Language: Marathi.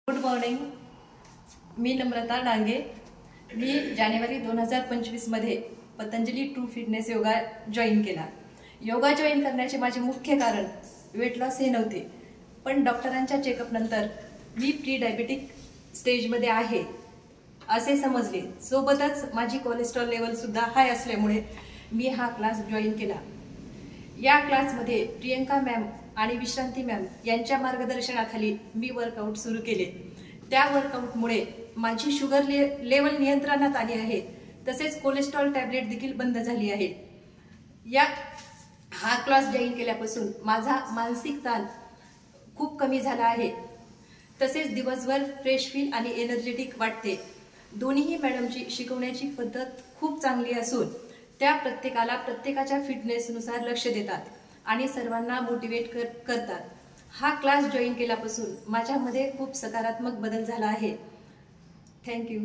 Good morning. मी नम्रता डांगे. मी जानेवारी 2025 मध्ये Patanjali true fitness yoga join केला. योगा जॉईन करण्याचे माझे मुख्य कारण वेट लॉस हे नव्हते, पण डॉक्टरांच्या चेकअप नंतर मी प्री डायबिटिक स्टेजमध्ये आहे असे समजले. सोबतच माझी कोलेस्ट्रॉल लेवल सुद्धा हाय असल्यामुळे मी हा क्लास जॉईन केला. या क्लासमध्ये प्रियंका मॅम आणि विश्रांती मॅम यांच्या मार्गदर्शनाखाली मी वर्कआउट सुरू केले. त्या वर्कआउटमुळे माझी शुगर लेवल नियंत्रणात आली आहे, तसेच कोलेस्ट्रॉल टॅबलेट देखील बंद झाली आहे. हा क्लास जॉईन केल्यापासून माझा मानसिक ताण खूप कमी झाला आहे, तसेच दिवसभर फ्रेश फील आणि एनर्जेटिक वाटते. दोन्हीही मॅडमची शिकवण्याची पद्धत खूप चांगली असून त्या प्रत्येकाच्या फिटनेसनुसार लक्ष देतात आणि सर्वांना मोटिवेट करतात. हा क्लास जॉईन केल्यापासून माझ्यामध्ये खूप सकारात्मक बदल झाला आहे. थँक्यू.